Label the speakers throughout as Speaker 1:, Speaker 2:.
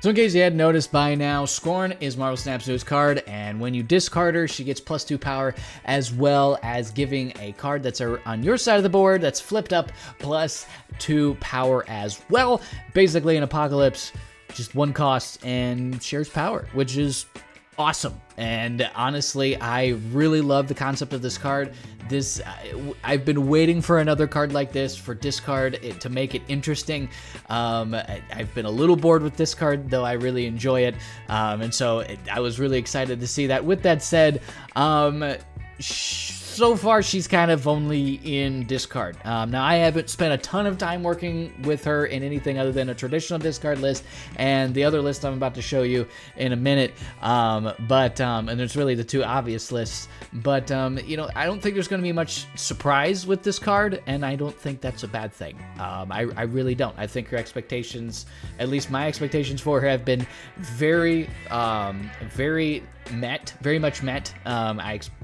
Speaker 1: So in case you hadn't noticed by now, Scorn is Marvel Snap's newest card, and when you discard her, she gets +2 power, as well as giving a card that's on your side of the board that's flipped up +2 power as well. Basically an Apocalypse, just 1 cost, and shares power, which is awesome. And honestly, I really love the concept of this card. I've been waiting for another card like this for discard to make it interesting. I've been a little bored with this card, though I really enjoy it. And so I was really excited to see that. With that said, so far, she's kind of only in discard. Now, I haven't spent a ton of time working with her in anything other than a traditional discard list and the other list I'm about to show you in a minute. And there's really the 2 obvious lists. But, I don't think there's going to be much surprise with this card, and I don't think that's a bad thing. I really don't. I think her expectations, at least my expectations for her, have been very much met.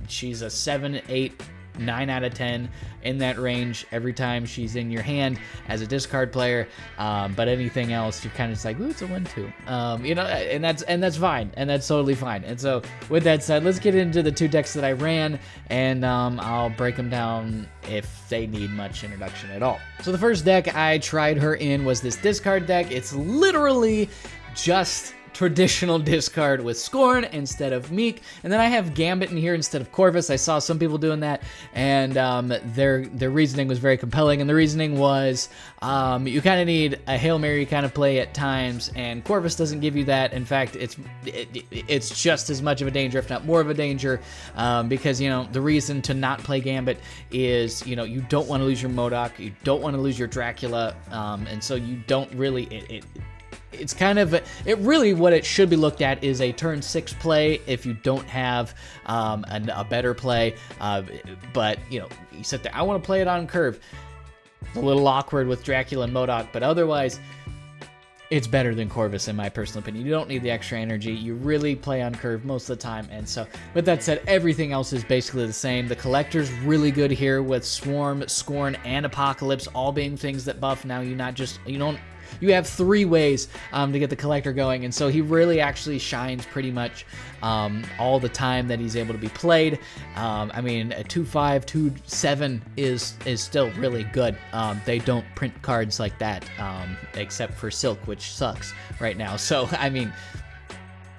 Speaker 1: She's a 7, 8, 9 out of 10 in that range every time she's in your hand as a discard player. But anything else, you're kind of just like, ooh, it's a 1-2. And that's fine, and that's totally fine. And so with that said, let's get into the 2 decks that I ran, and I'll break them down if they need much introduction at all. So the first deck I tried her in was this discard deck. It's literally just traditional discard with Scorn instead of Meek, and then I have Gambit in here instead of Corvus. I saw some people doing that, and their reasoning was very compelling, and the reasoning was you kind of need a Hail Mary kind of play at times, and Corvus doesn't give you that. In fact, it's just as much of a danger, if not more of a danger, because, the reason to not play Gambit is, you don't want to lose your MODOK, you don't want to lose your Dracula, and so you don't really, it's kind of, really what it should be looked at is a turn 6 play if you don't have a better play. But, you sit there, I want to play it on curve. It's a little awkward with Dracula and MODOK, but otherwise, it's better than Corvus in my personal opinion. You don't need the extra energy. You really play on curve most of the time. And so, with that said, everything else is basically the same. The Collector's really good here with Swarm, Scorn, and Apocalypse all being things that buff. Now you have 3 ways to get the Collector going, and so he really actually shines pretty much all the time that he's able to be played. A 2/5, 2/7 is still really good. They don't print cards like that, except for Silk, which sucks right now. So,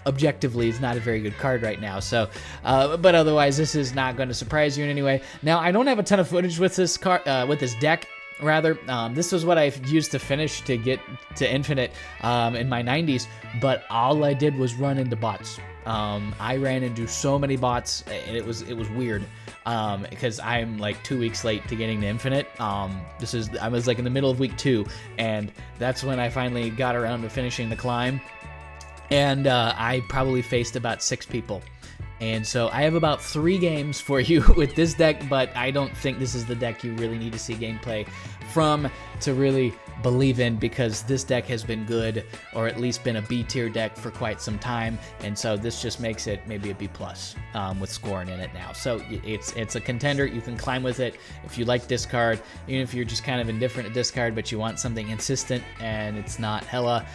Speaker 1: objectively, it's not a very good card right now. So, but otherwise, this is not going to surprise you in any way. Now, I don't have a ton of footage with this deck. Rather, this was what I used to finish to get to Infinite in my 90s, but all I did was run into bots. I ran into so many bots, and it was weird, because I'm like 2 weeks late to getting to Infinite. I was like in the middle of week 2, and that's when I finally got around to finishing the climb, and I probably faced about 6 people. And so I have about 3 games for you with this deck, but I don't think this is the deck you really need to see gameplay from to really believe in, because this deck has been good, or at least been a B tier deck for quite some time, and so this just makes it maybe a B plus with Scorn in it now. So it's a contender. You can climb with it if you like discard, even if you're just kind of indifferent to discard, but you want something consistent and it's not Hela.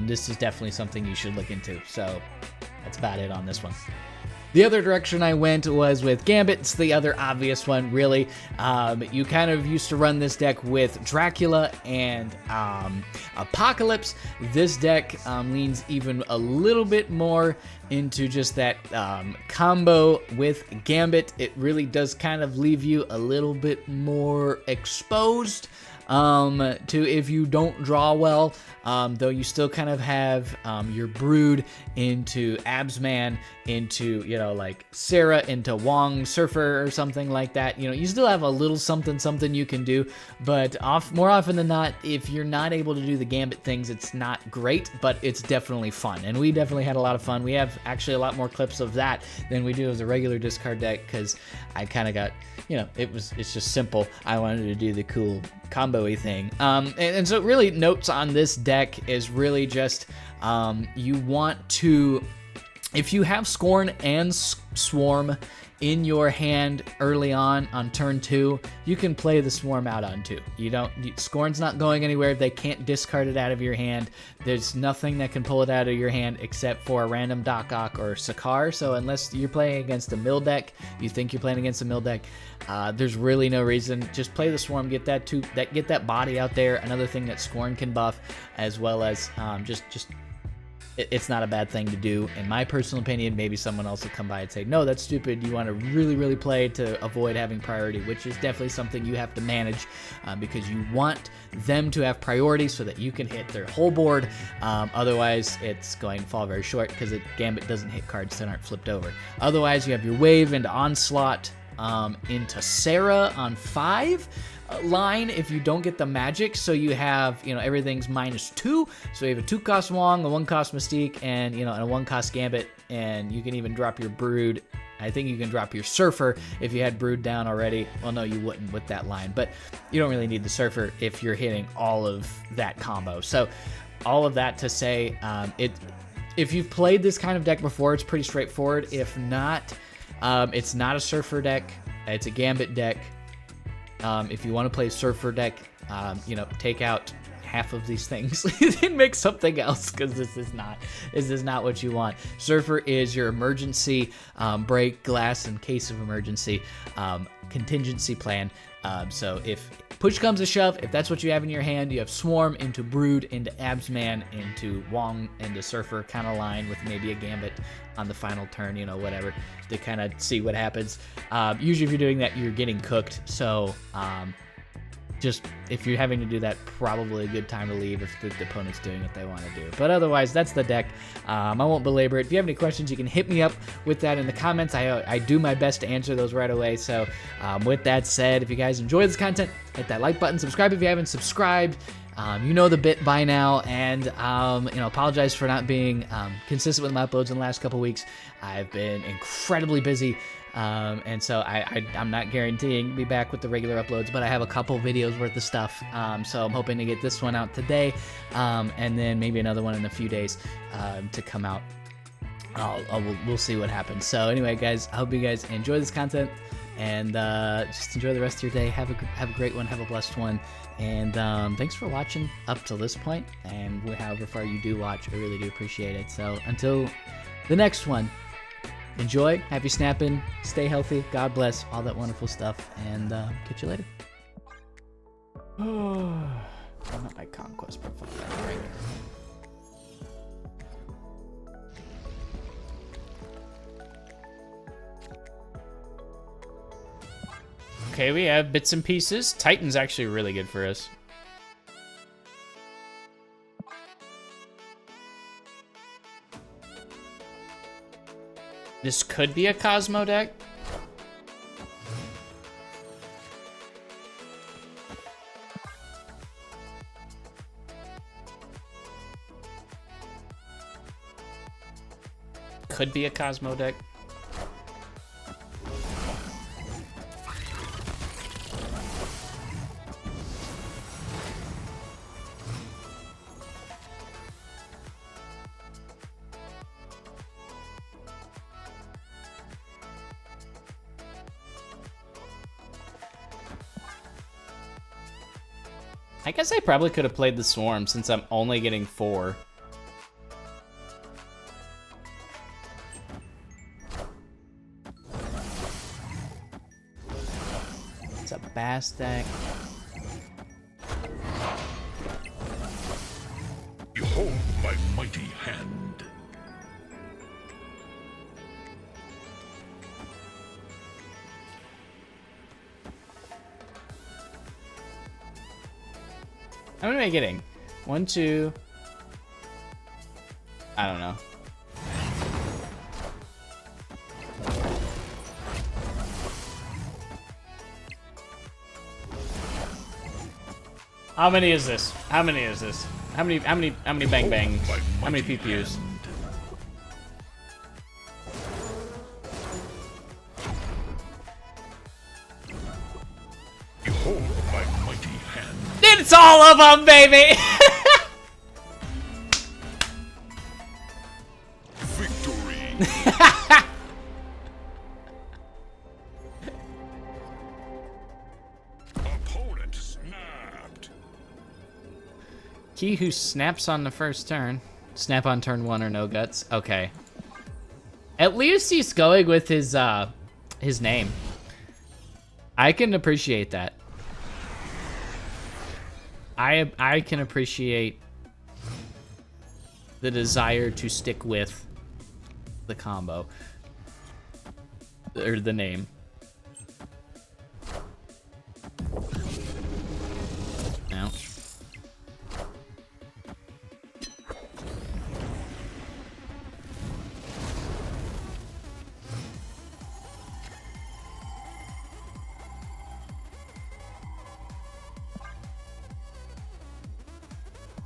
Speaker 1: This is definitely something you should look into. So that's about it on this one. The other direction I went was with Gambit. It's the other obvious one, really. You kind of used to run this deck with Dracula and Apocalypse. This deck leans even a little bit more into just that combo with Gambit. It really does kind of leave you a little bit more exposed to if you don't draw well, though you still kind of have your Brood into Absman, into, like Sarah, into Wong Surfer or something like that. You still have a little something you can do, but more often than not, if you're not able to do the Gambit things, it's not great, but it's definitely fun, and we definitely had a lot of fun. We have actually a lot more clips of that than we do as a regular discard deck, because I kind of got, it's just simple. I wanted to do the cool combo-y thing. And so really notes on this deck is really just you want to if you have Scorn and Swarm in your hand early on turn 2, you can play the Swarm out on 2. Scorn's not going anywhere. They can't discard it out of your hand. There's nothing that can pull it out of your hand except for a random Doc Ock or Sakar. So unless you're playing against a mill deck, you think you're playing against a mill deck, there's really no reason. Just play the Swarm, get that body out there. Another thing that Scorn can buff, as well as it's not a bad thing to do. In my personal opinion, maybe someone else will come by and say, no, that's stupid. You want to really, really play to avoid having priority, which is definitely something you have to manage because you want them to have priority so that you can hit their whole board. Otherwise, it's going to fall very short because Gambit doesn't hit cards that aren't flipped over. Otherwise, you have your wave into Onslaught, into Sarah on 5 line if you don't get the magic. So you have, everything's -2. So you have a 2-cost Wong, a 1-cost Mystique, and, and a 1-cost Gambit. And you can even drop your Brood. I think you can drop your Surfer if you had Brood down already. Well, no, you wouldn't with that line. But you don't really need the Surfer if you're hitting all of that combo. So all of that to say, if you've played this kind of deck before, it's pretty straightforward. If not, it's not a Surfer deck. It's a Gambit deck. If you want to play Surfer deck, take out half of these things and make something else, because this is not what you want. Surfer is your emergency break glass in case of emergency contingency plan. So if push comes to shove, if that's what you have in your hand, you have Swarm into Brood, into Absman, into Wong, into Surfer kind of line with maybe a Gambit on the final turn, whatever, to kind of see what happens. Usually if you're doing that, you're getting cooked. So just if you're having to do that, probably a good time to leave if the opponent's doing what they want to do. But otherwise, that's the deck. I won't belabor it. If you have any questions, you can hit me up with that in the comments. I do my best to answer those right away. So with that said, if you guys enjoy this content, hit that like button, subscribe if you haven't subscribed. You know the bit by now, and apologize for not being consistent with my uploads in the last couple weeks. I've been incredibly busy, and so I'm not guaranteeing to be back with the regular uploads, but I have a couple videos worth of stuff, so I'm hoping to get this one out today, and then maybe another one in a few days to come out. We'll see what happens. So anyway, guys, I hope you guys enjoy this content, and just enjoy the rest of your day. Have a great one. Have a blessed one. And thanks for watching up till this point, and however far you do watch, I really do appreciate it. So until the next one, enjoy, happy snapping, stay healthy, God bless, all that wonderful stuff, and catch you later. I'm at my conquest profile right here. Okay, we have bits and pieces. Titan's actually really good for us. This could be a Cosmo deck. Could be a Cosmo deck. I guess I probably could have played the Swarm since I'm only getting 4. It's a Bass deck.
Speaker 2: Behold my mighty hand.
Speaker 1: How many am I getting? 1, 2. I don't know. How many is this? How many is this? How many bang bangs? How many PPUs?
Speaker 2: Behold my mighty hand.
Speaker 1: It's all of them, baby!
Speaker 2: Victory. Opponent snapped.
Speaker 1: Key who snaps on the first turn. Snap on turn 1 or no guts. Okay. At least he's going with his name. I can appreciate that. I can appreciate the desire to stick with the combo or the name. Ouch.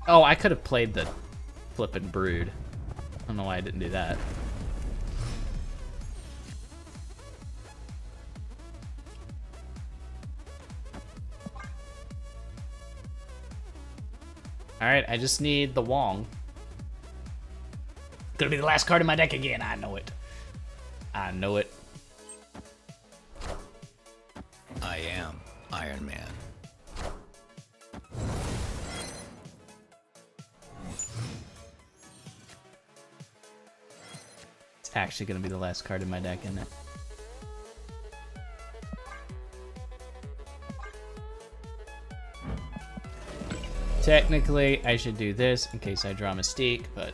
Speaker 1: Oh, I could have played the flippin' Brood. I don't know why I didn't do that. Alright, I just need the Wong. Gonna be the last card in my deck again, I know it. I know it.
Speaker 3: I am Iron Man.
Speaker 1: It's actually gonna be the last card in my deck, isn't it? Technically, I should do this in case I draw Mystique, but...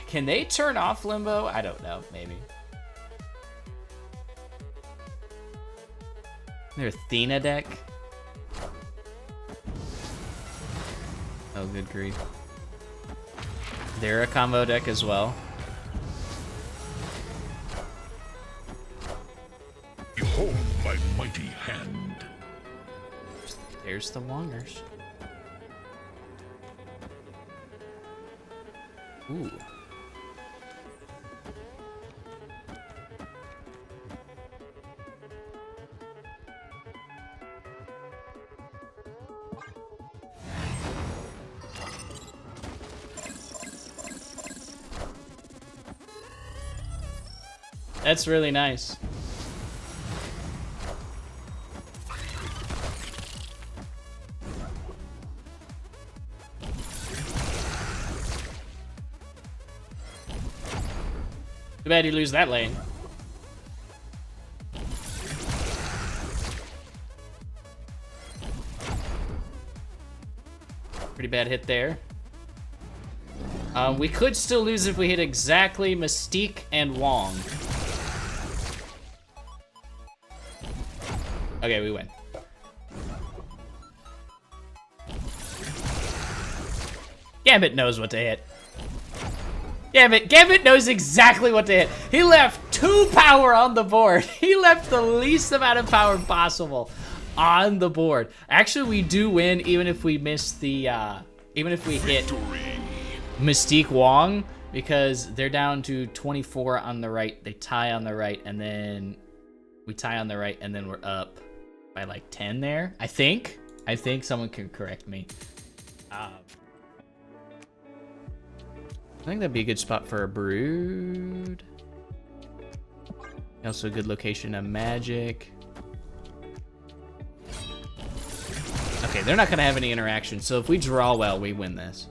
Speaker 1: can they turn off Limbo? I don't know, maybe. Their Athena deck? Oh, good grief. They're a combo deck as well.
Speaker 2: Behold my mighty hand.
Speaker 1: There's the Wongers. Ooh. That's really nice. Too bad you lose that lane. Pretty bad hit there. We could still lose if we hit exactly Mystique and Wong. Okay, we win. Gambit knows what to hit. Gambit knows exactly what to hit. He left 2 power on the board. He left the least amount of power possible on the board. Actually, we do win even if we miss the, even if we hit Mystique Wong, because they're down to 24 on the right. They tie on the right, and then we tie on the right, and then we're up by like 10 there. I think someone can correct me. I think that'd be a good spot for a Brood. Also a good location of Magic. Okay, they're not gonna have any interaction, so if we draw well, we win this.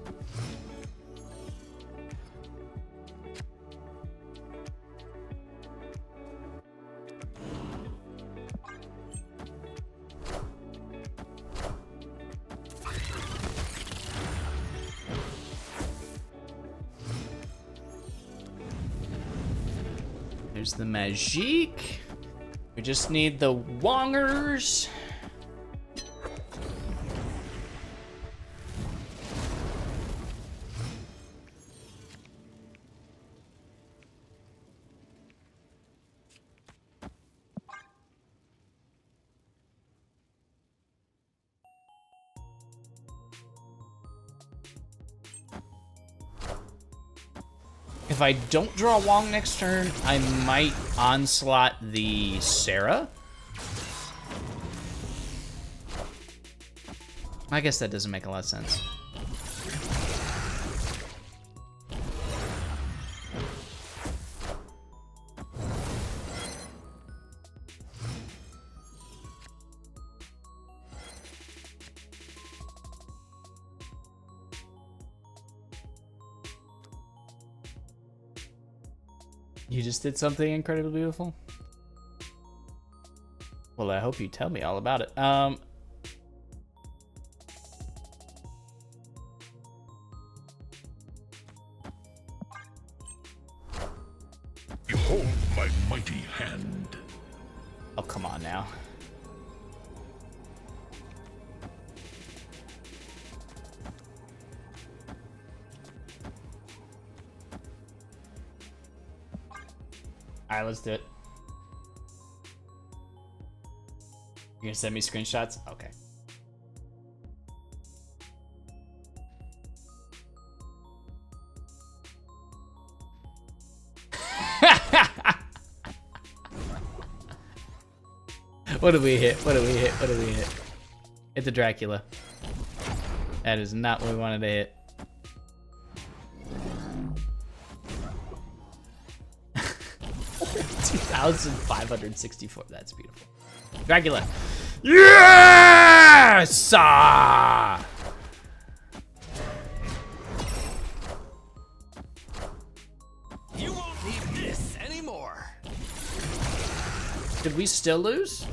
Speaker 1: There's the Magique. We just need the Wongers. If I don't draw Wong next turn, I might onslaught the Sarah. I guess that doesn't make a lot of sense. You just did something incredibly beautiful? Well, I hope you tell me all about it.
Speaker 2: Behold my mighty hand.
Speaker 1: Oh, come on now. All right, let's do it. You're gonna send me screenshots? Okay. What did we hit? What did we hit? What did we hit? Hit the Dracula. That is not what we wanted to hit. $2,564. That's beautiful. Dracula. Yes! Ah!
Speaker 3: You won't need this anymore.
Speaker 1: Did we still lose?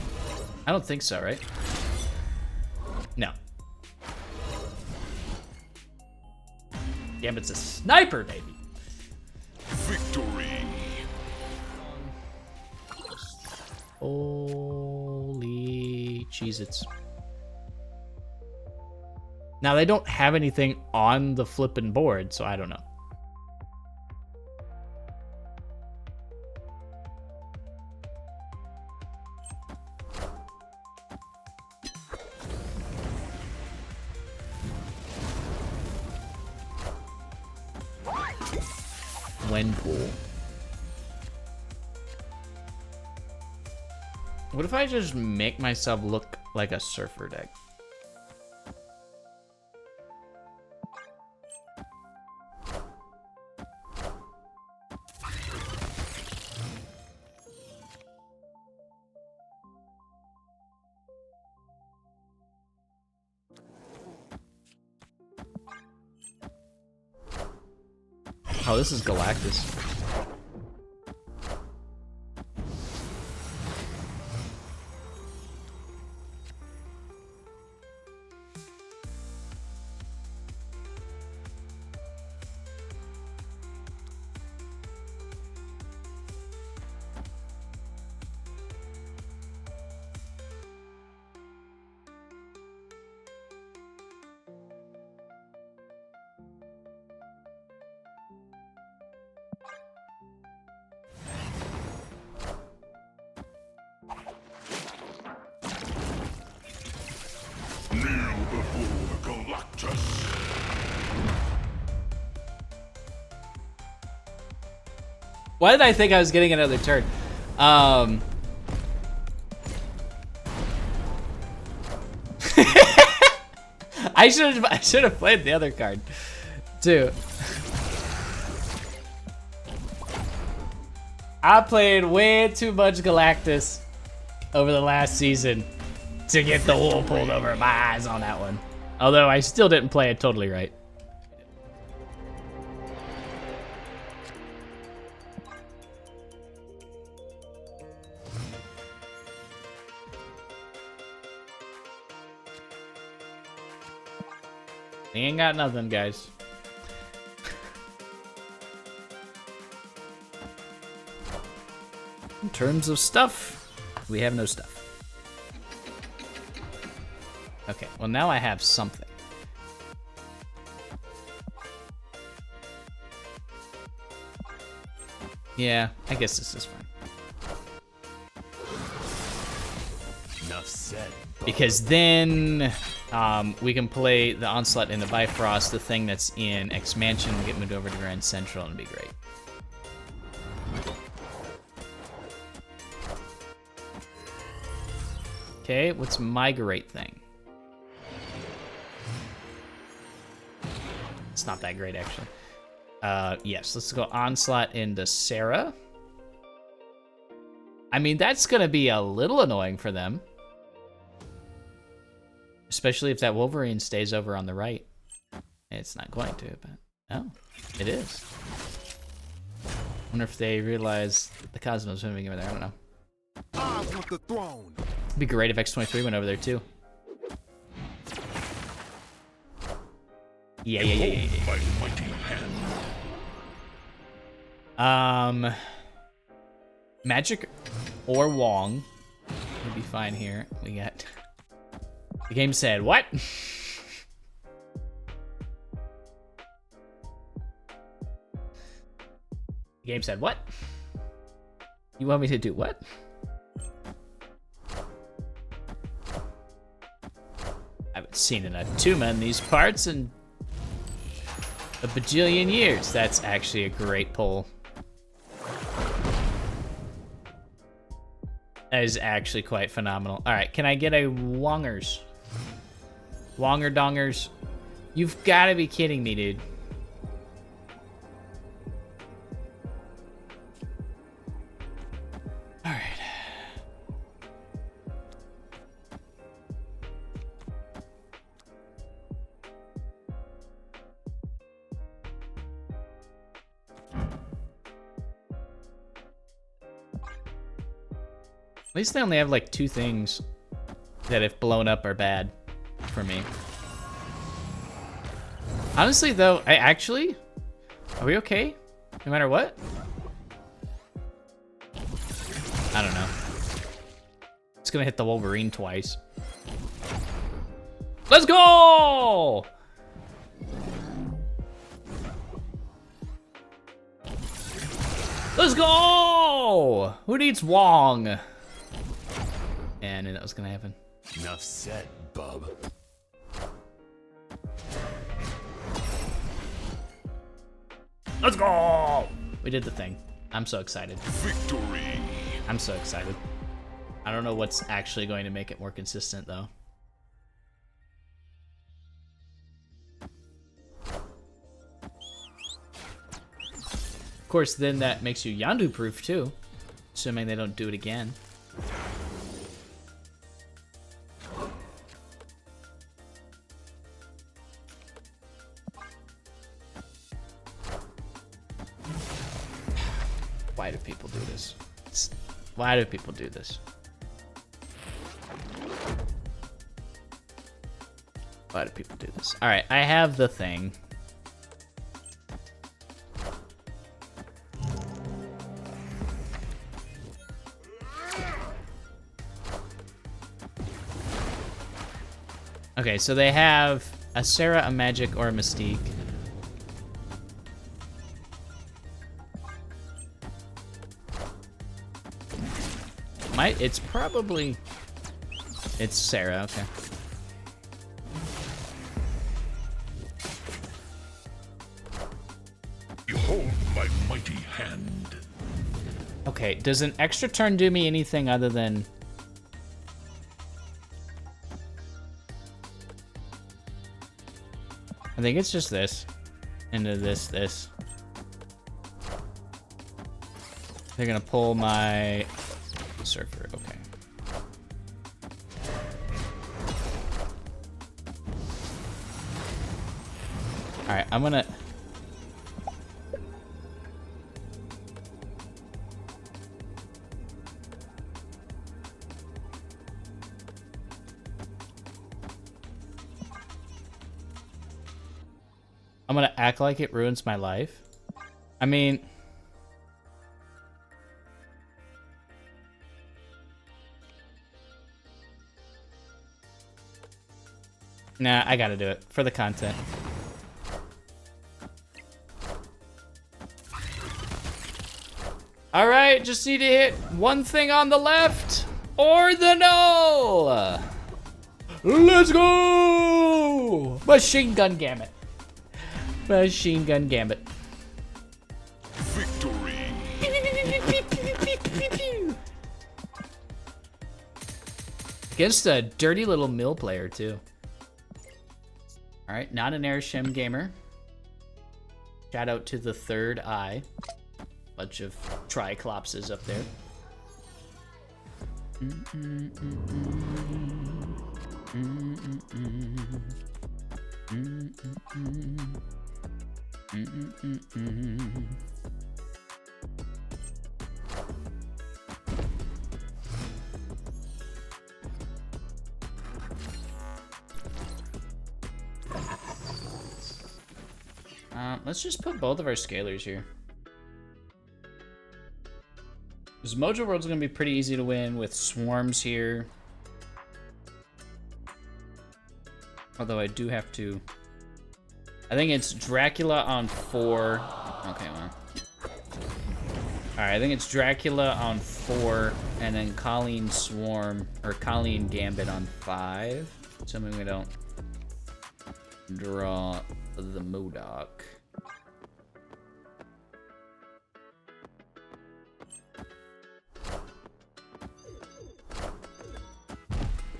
Speaker 1: I don't think so, right? No. Gambit's a sniper, baby.
Speaker 2: Victory.
Speaker 1: Holy Cheez-Its. Now, they don't have anything on the flippin' board, so I don't know. Wendpool. What if I just make myself look like a surfer deck? Oh, this is Galactus.
Speaker 2: Kneel before Galactus.
Speaker 1: Why did I think I was getting another turn? I should have played the other card too. I played way too much Galactus over the last season to get the wool pulled over my eyes on that one. Although I still didn't play it totally right. He ain't got nothing, guys. In terms of stuff, we have no stuff. Okay, well now I have something. Yeah, I guess this is fine.
Speaker 3: Enough said.
Speaker 1: Because then we can play the Onslaught and the Bifrost, the thing that's in X Mansion, will get moved over to Grand Central and be great. Okay, what's my great thing? It's not that great, actually. Yes, let's go Onslaught into Sarah. I mean, that's going to be a little annoying for them. Especially if that Wolverine stays over on the right. It's not going to, but... Oh, it is. Wonder if they realize the Cosmos moving over there. I don't know.
Speaker 4: I want the throne.
Speaker 1: It'd be great if X-23 went over there too. Yeah.
Speaker 2: My mighty hand.
Speaker 1: Magic or Wong would be fine here. We got. The game said what? The game said what? You want me to do what? I haven't seen an Atuma in these parts in a bajillion years. That's actually a great pull. That is actually quite phenomenal. All right, can I get a Wongers? Wonger dongers. You've got to be kidding me, dude. All right. At least they only have like 2 things that if blown up are bad for me. Honestly though, are we okay? No matter what? I don't know. It's gonna hit the Wolverine twice. Let's go! Let's go! Who needs Wong? And I knew that was gonna happen.
Speaker 3: Enough said, bub.
Speaker 1: Let's go! We did the thing. I'm so excited.
Speaker 2: Victory.
Speaker 1: I'm so excited. I don't know what's actually going to make it more consistent though. Of course, then that makes you Yandu proof too, assuming they don't do it again. Why do people do this? Why do people do this? Why do people do this? All right, I have the thing. Okay, so they have a Sarah, a Magic, or a Mystique. It's probably... It's Sarah, okay.
Speaker 2: Behold my mighty hand.
Speaker 1: Okay, does an extra turn do me anything other than... I think it's just this. Into this. They're gonna pull my... Surfer, okay. Alright, I'm gonna... act like it ruins my life. I mean... Nah, I gotta do it for the content. All right, just need to hit one thing on the left or the null. Let's go! Machine gun Gambit. Machine gun Gambit.
Speaker 2: Victory.
Speaker 1: Against a dirty little mill player too. All right, not an Airshim gamer. Shout out to the third eye. Bunch of Triclopses up there. Let's just put both of our scalers here. Because Mojo World's gonna be pretty easy to win with swarms here. Although I do have to... I think it's Dracula on 4. Okay, well. Alright, I think it's Dracula on 4, and then Colleen Swarm, or Colleen Gambit on 5. Assuming we don't draw the Modoc.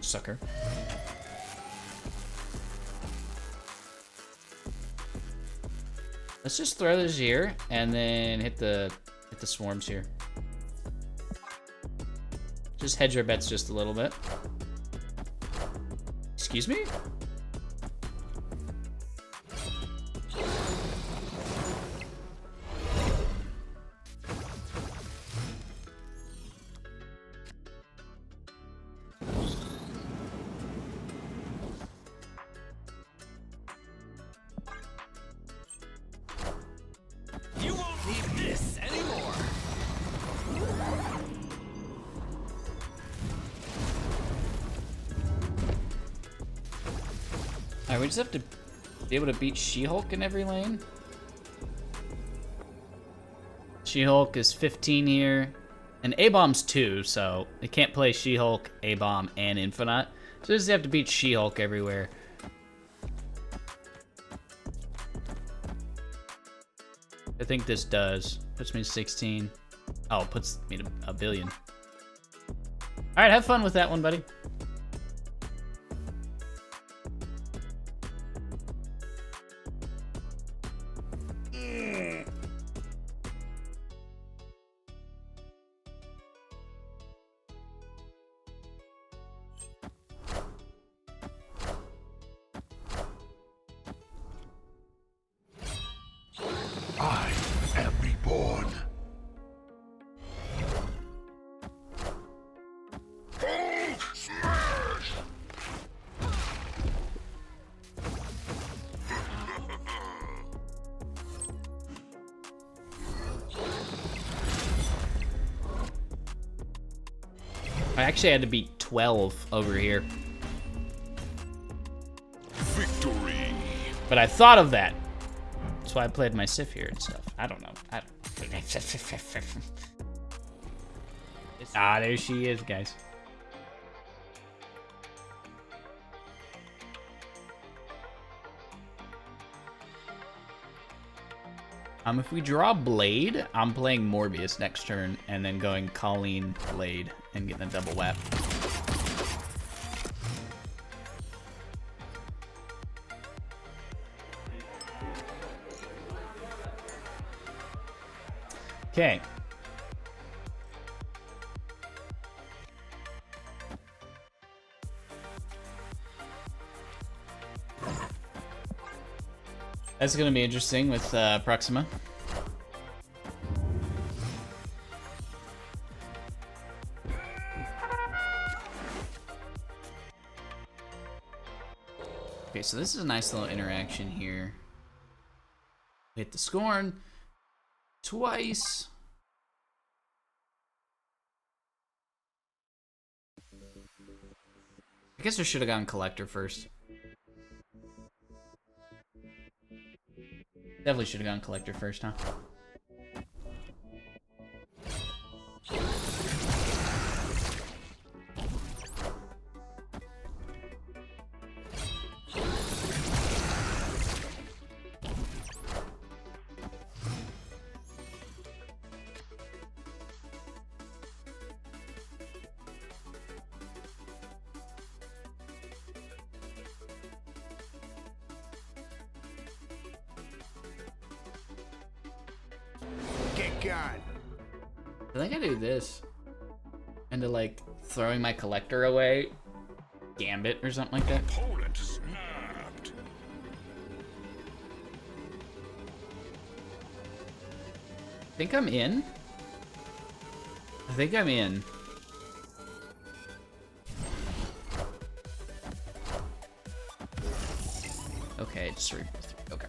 Speaker 1: Sucker. Let's just throw this here and then hit the swarms here. Just hedge our bets just a little bit. Excuse me?
Speaker 3: You won't need this anymore.
Speaker 1: Alright, we just have to be able to beat She-Hulk in every lane. She-Hulk is 15 here. And A-Bomb's 2, so it can't play She-Hulk, A-Bomb, and Infinite. So we just have to beat She-Hulk everywhere. I think this does. Puts me to 16. Oh, puts me to a billion. Alright, have fun with that one, buddy.
Speaker 2: I am reborn. Hulk smash!
Speaker 1: I actually had to beat 12 over here.
Speaker 2: Victory.
Speaker 1: But I thought of that. That's why I played my Sif here and stuff. I don't know. Ah, there she is, guys. If we draw Blade, I'm playing Morbius next turn and then going Colleen Blade and getting a double whap. Okay. That's gonna be interesting with Proxima. Okay, so this is a nice little interaction here. Hit the Scorn twice. I guess I should have gone Collector first. Definitely should have gone Collector first, huh?
Speaker 4: Get gone.
Speaker 1: I think I do this. And to like throwing my Collector away. Gambit or something like that.
Speaker 2: Opponent snapped.
Speaker 1: I think I'm in. I think I'm in. Okay, it's 3. Okay.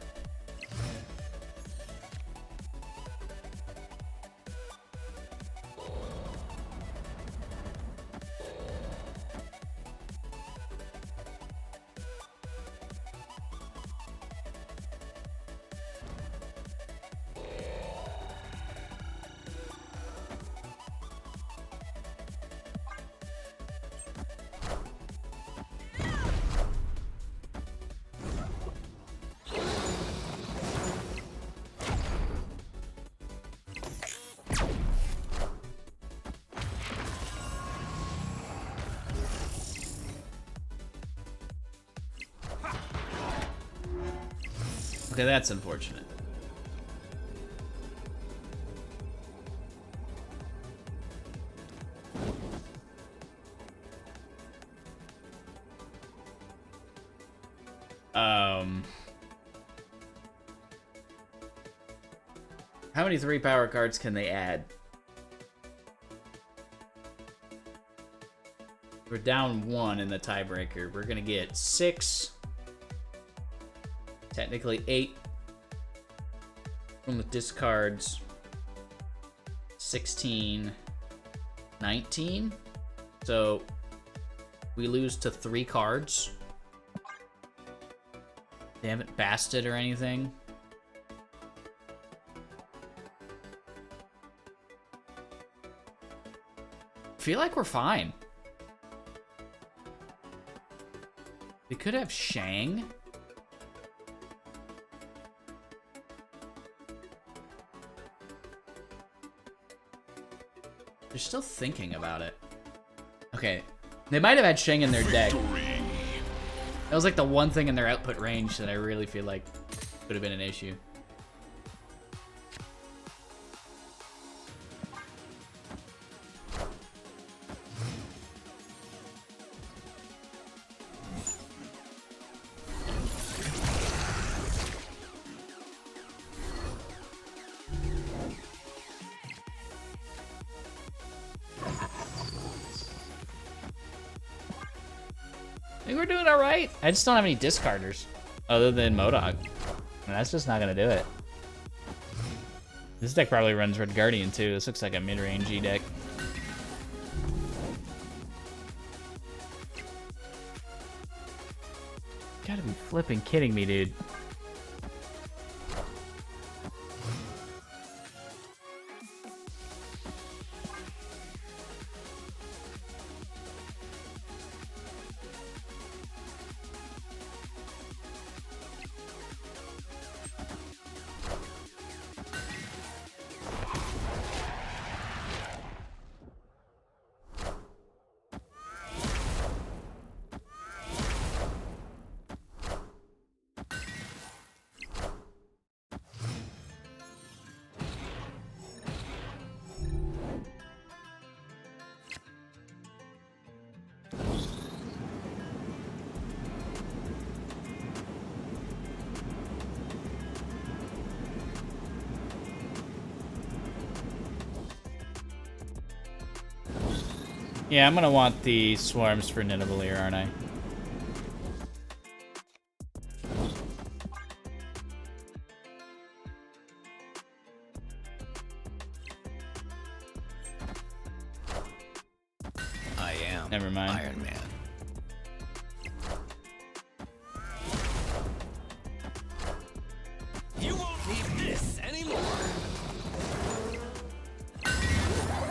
Speaker 1: Okay, that's unfortunate. How many 3 power cards can they add? We're down 1 in the tiebreaker. We're gonna get 6. Technically 8 from the discards. 16. 19. So we lose to 3 cards. They haven't basted or anything. Feel like we're fine. We could have Shang. They're still thinking about it. Okay. They might have had Shang in their deck. That was like the one thing in their output range that I really feel like could have been an issue. I think we're doing all right. I just don't have any discarders other than Modog. And that's just not gonna do it. This deck probably runs Red Guardian too. This looks like a mid-rangey deck. Gotta be flipping kidding me, dude. Yeah, I'm gonna want the swarms for Nidavellir, aren't I?
Speaker 3: I am.
Speaker 1: Never mind.
Speaker 3: Iron Man. You won't need this anymore.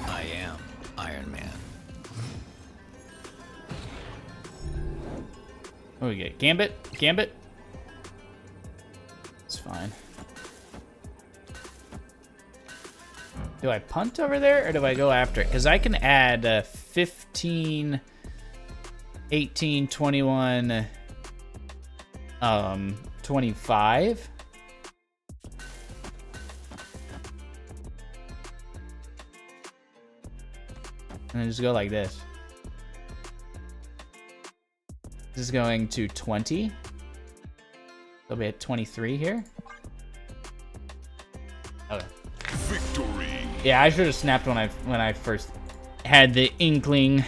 Speaker 3: I am Iron Man.
Speaker 1: What do we get? Gambit? Gambit? It's fine. Do I punt over there, or do I go after it? Because I can add 15, 18, 21, 25. And then just go like this. This is going to 20. They'll be at 23 here. Okay.
Speaker 2: Victory.
Speaker 1: Yeah, I should have snapped when I first had the inkling.